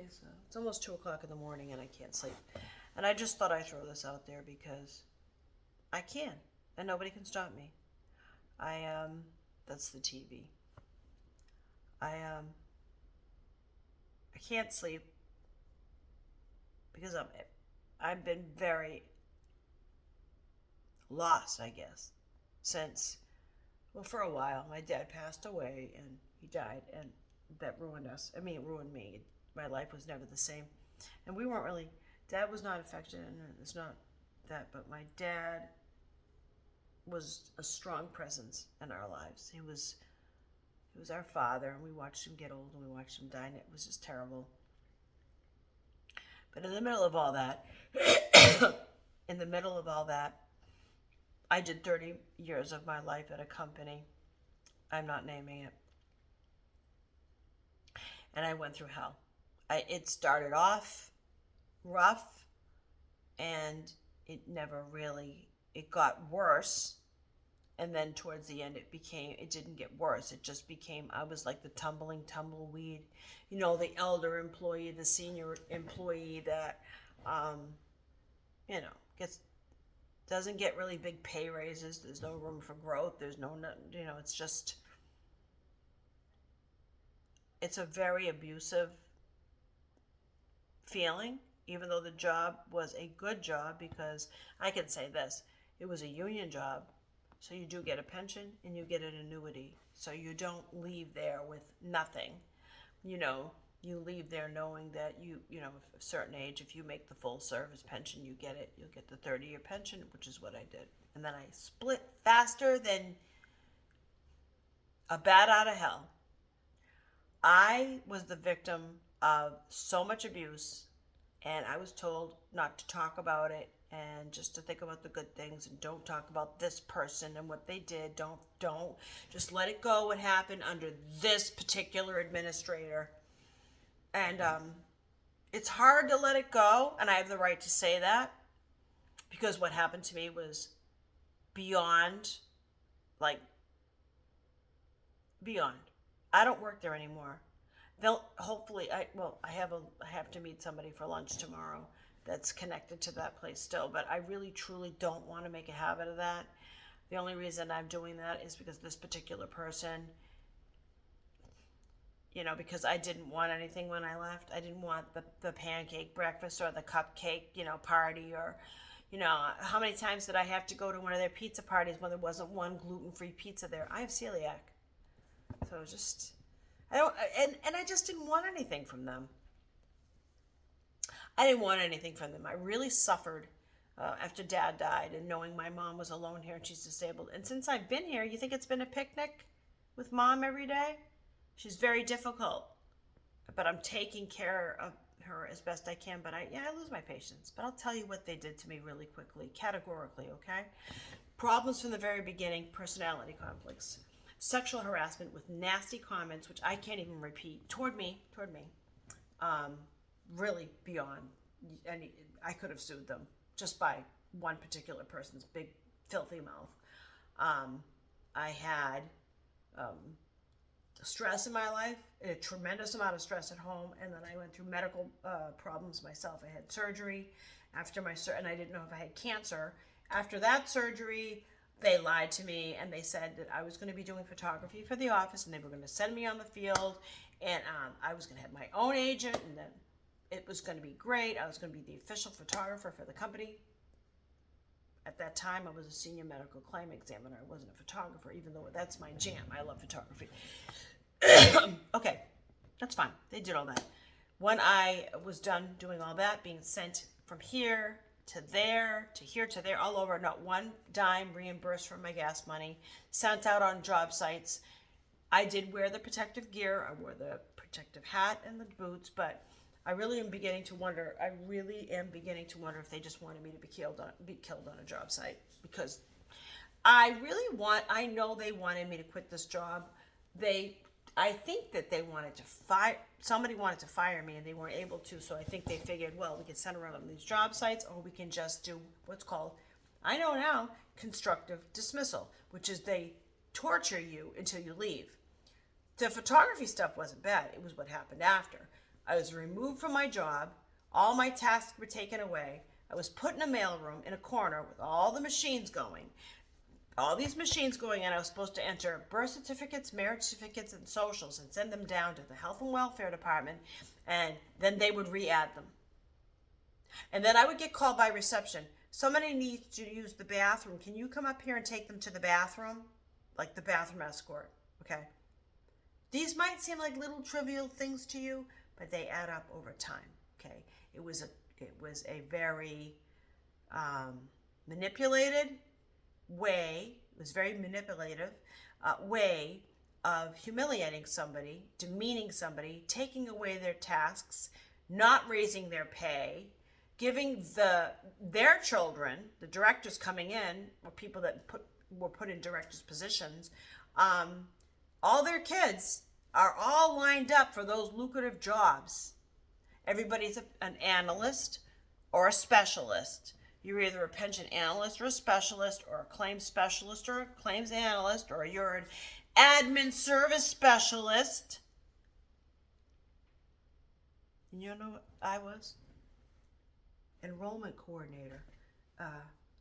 Okay, so it's almost 2 o'clock in the morning and I can't sleep. And I just thought I'd throw this out there because I can, and nobody can stop me. I that's the TV. I can't sleep because I've been very lost, I guess, since well for a while. My dad passed away and he died, and that ruined us. I mean, it ruined me. My life was never the same, and we weren't really. Dad was not affected, and it's not that, but my dad was a strong presence in our lives. He was our father, and we watched him get old, and we watched him die, and it was just terrible. But in the middle of all that, in the middle of all that, I did 30 years of my life at a company. I'm not naming it. And I went through hell. It started off rough, and it got worse. And then towards the end, it didn't get worse. It just became, I was like the tumbling tumbleweed, the elder employee, the senior employee that, um, gets, doesn't get really big pay raises. There's no room for growth. There's it's just, it's a very abusive feeling, even though the job was a good job, because I can say this, it was a union job. So you do get a pension and you get an annuity. So you don't leave there with nothing. You leave there knowing that at a certain age, if you make the full service pension, you get it. You'll get the 30-year pension, which is what I did. And then I split faster than a bat out of hell. I was the victim of so much abuse, and I was told not to talk about it and just to think about the good things, and don't talk about this person and what they did. Don't just let it go what happened under this particular administrator. And it's hard to let it go, and I have the right to say that, because what happened to me was beyond, like, beyond. I don't work there anymore. They'll hopefully I have to meet somebody for lunch tomorrow that's connected to that place still, but I really truly don't want to make a habit of that. The only reason I'm doing that is because this particular person, because I didn't want anything when I left. I didn't want the pancake breakfast or the cupcake, party, or how many times did I have to go to one of their pizza parties when there wasn't one gluten-free pizza there? I have celiac. So just I don't and I just didn't want anything from them. I didn't want anything from them. I really suffered after Dad died, and knowing my mom was alone here and she's disabled. And since I've been here, you think it's been a picnic with Mom every day? She's very difficult, but I'm taking care of her as best I can. But I lose my patience. But I'll tell you what they did to me really quickly, categorically, okay? Problems from the very beginning, personality conflicts, sexual harassment with nasty comments, which I can't even repeat, toward me. Really beyond, and I could have sued them just by one particular person's big filthy mouth. I had stress in my life, a tremendous amount of stress at home, and then I went through medical problems myself. I had surgery after and I didn't know if I had cancer. After that surgery, they lied to me, and they said that I was going to be doing photography for the office, and they were going to send me on the field, and I was going to have my own agent, and then it was going to be great. I was going to be the official photographer for the company. At that time, I was a senior medical claim examiner. I wasn't a photographer, even though that's my jam. I love photography. Okay, that's fine. They did all that. When I was done doing all that, being sent from here to there, to here, to there, all over, not one dime reimbursed for my gas money, sent out on job sites. I did wear the protective gear. I wore the protective hat and the boots, but I really am beginning to wonder if they just wanted me to be killed on a job site, because I know they wanted me to quit this job. I think that somebody wanted to fire me and they weren't able to, so I think they figured, well, we can send around on these job sites, or we can just do what's called, I know now, constructive dismissal, which is they torture you until you leave. The photography stuff wasn't bad. It was what happened after. I was removed from my job. All my tasks were taken away. I was put in a mailroom in a corner with all the machines going. All these machines going in, I was supposed to enter birth certificates, marriage certificates, and socials and send them down to the health and welfare department, and then they would re-add them. And then I would get called by reception. Somebody needs to use the bathroom. Can you come up here and take them to the bathroom? Like the bathroom escort, okay? These might seem like little trivial things to you, but they add up over time, okay? It was a very manipulated way, it was very manipulative way of humiliating somebody, demeaning somebody, taking away their tasks, not raising their pay, giving their children, the directors coming in, or people that were put in directors' positions, all their kids are all lined up for those lucrative jobs. Everybody's an analyst or a specialist. You're either a pension analyst or a specialist or a claims specialist or a claims analyst, or you're an admin service specialist. And you know what I was? Enrollment coordinator.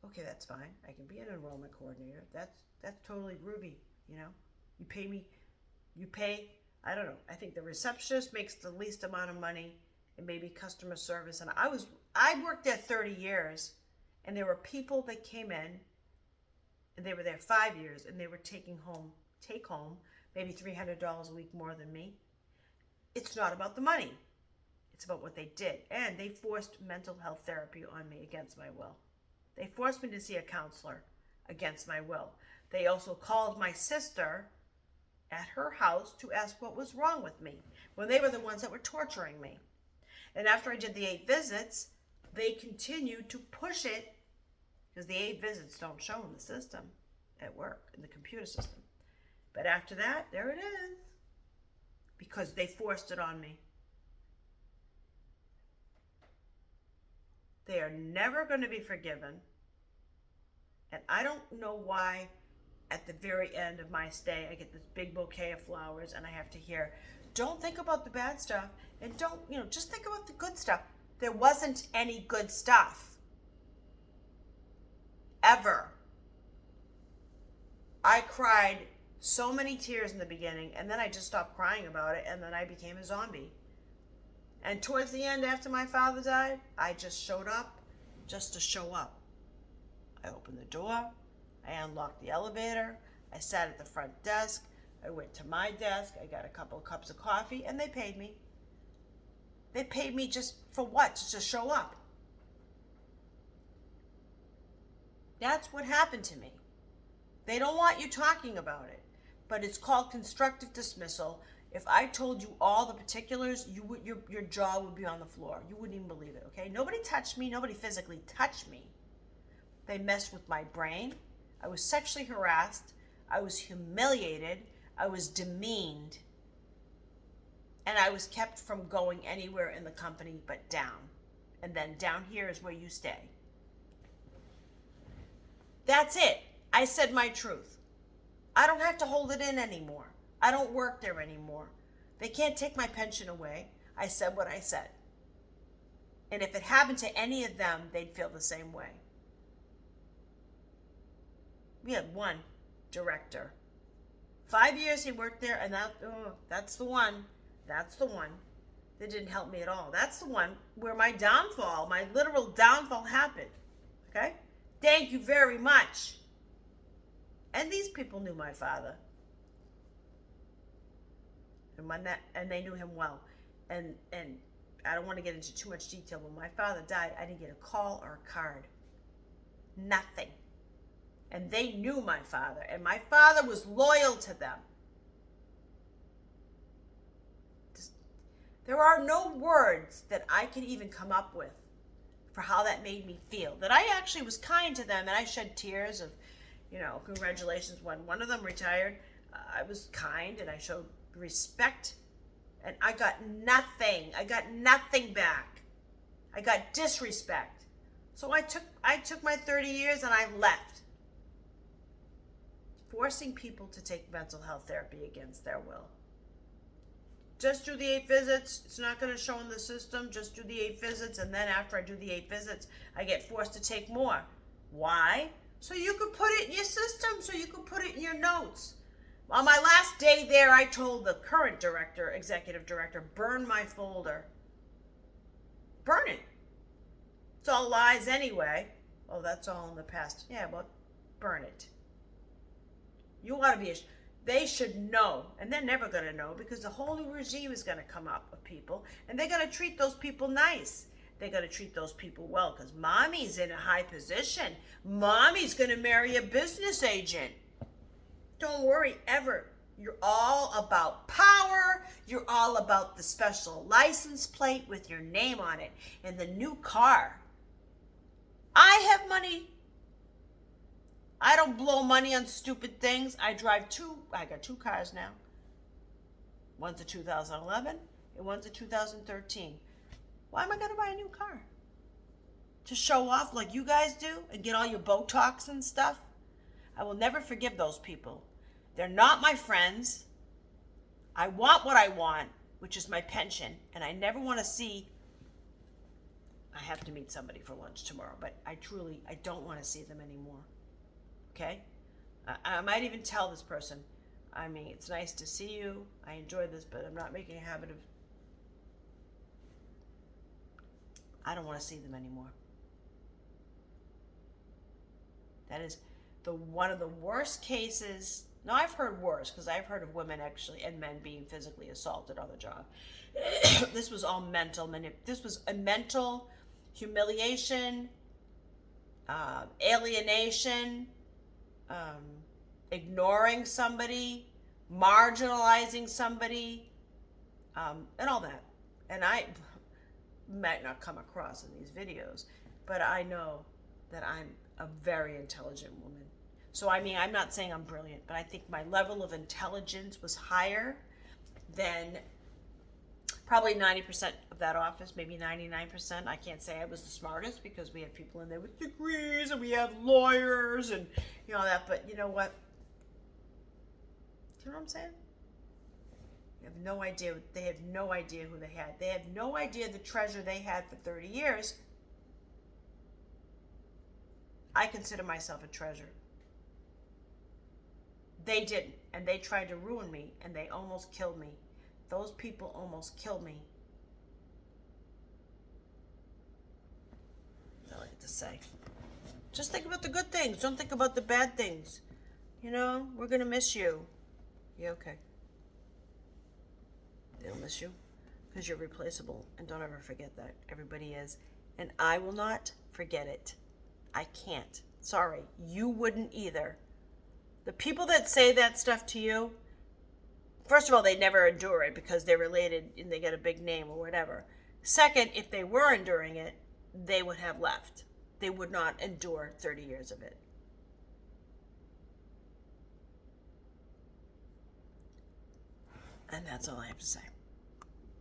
Okay, that's fine. I can be an enrollment coordinator. That's totally groovy, you know. You pay, I don't know. I think the receptionist makes the least amount of money, and maybe customer service. And I worked there 30 years, and there were people that came in, and they were there 5 years, and they were take home maybe $300 a week more than me. It's not about the money. It's about what they did. And they forced mental health therapy on me against my will. They forced me to see a counselor against my will. They also called my sister at her house to ask what was wrong with me, when they were the ones that were torturing me. And after I did the 8 visits, they continued to push it, because the 8 visits don't show in the system at work, in the computer system. But after that, there it is, because they forced it on me. They are never going to be forgiven. And I don't know why at the very end of my stay, I get this big bouquet of flowers and I have to hear, don't think about the bad stuff, and don't, just think about the good stuff. There wasn't any good stuff. Ever. I cried so many tears in the beginning, and then I just stopped crying about it, and then I became a zombie. And towards the end, after my father died, I just showed up just to show up. I opened the door, I unlocked the elevator, I sat at the front desk, I went to my desk, I got a couple of cups of coffee, and they paid me. They paid me just for what? Just to show up. That's what happened to me. They don't want you talking about it, but it's called constructive dismissal. If I told you all the particulars, your jaw would be on the floor. You wouldn't even believe it, okay? Nobody touched me. Nobody physically touched me. They messed with my brain. I was sexually harassed. I was humiliated. I was demeaned. And I was kept from going anywhere in the company but down. And then down here is where you stay. That's it. I said my truth. I don't have to hold it in anymore. I don't work there anymore. They can't take my pension away. I said what I said. And if it happened to any of them, they'd feel the same way. We had one director. 5 years he worked there, and that's the one. That's the one that didn't help me at all. That's the one where my downfall, my literal downfall happened. Okay? Thank you very much. And these people knew my father. And they knew him well. And I don't want to get into too much detail. When my father died, I didn't get a call or a card. Nothing. And they knew my father. And my father was loyal to them. There are no words that I can even come up with for how that made me feel. That I actually was kind to them, and I shed tears of, congratulations. When one of them retired, I was kind and I showed respect, and I got nothing. I got nothing back. I got disrespect. So I took my 30 years and I left. Forcing people to take mental health therapy against their will. Just do the 8 visits. It's not going to show in the system. Just do the 8 visits. And then after I do the 8 visits, I get forced to take more. Why? So you could put it in your system, so you could put it in your notes. On my last day there, I told the current director, executive director, burn my folder. Burn it. It's all lies anyway. Oh, that's all in the past. Yeah, well, burn it. You ought to be, they should know, and they're never going to know because the whole new regime is going to come up with people, and they're going to treat those people nice. They're going to treat those people well because mommy's in a high position. Mommy's going to marry a business agent. Don't worry ever. You're all about power. You're all about the special license plate with your name on it and the new car. I have money. I don't blow money on stupid things. I got 2 cars now. One's a 2011 and one's a 2013. Why am I going to buy a new car? To show off like you guys do and get all your Botox and stuff? I will never forgive those people. They're not my friends. I want what I want, which is my pension, and I never want to see. I have to meet somebody for lunch tomorrow, but I don't want to see them anymore. Okay? I might even tell this person, I mean, it's nice to see you. I enjoy this, but I'm not making a habit of. I don't want to see them anymore. That is one of the worst cases. Now, I've heard worse because I've heard of women actually and men being physically assaulted on the job. This was all mental. This was a mental humiliation, alienation, ignoring somebody, marginalizing somebody, and all that. And I might not come across in these videos, but I know that I'm a very intelligent woman. So, I mean, I'm not saying I'm brilliant, but I think my level of intelligence was higher than probably 90% of that office, maybe 99%. I can't say I was the smartest because we have people in there with degrees and we have lawyers and that. But you know what? Do you know what I'm saying? They have no idea. They have no idea who they had. They have no idea the treasure they had for 30 years. I consider myself a treasure. They didn't, and they tried to ruin me, and they almost killed me. Those people almost killed me. That's all I have to say. Just think about the good things. Don't think about the bad things. We're going to miss you. Yeah, okay. They'll miss you because you're replaceable, and don't ever forget that. Everybody is, and I will not forget it. I can't. Sorry. You wouldn't either. The people that say that stuff to you, first of all, they never endure it because they're related and they get a big name or whatever. Second, if they were enduring it, they would have left. They would not endure 30 years of it. And that's all I have to say.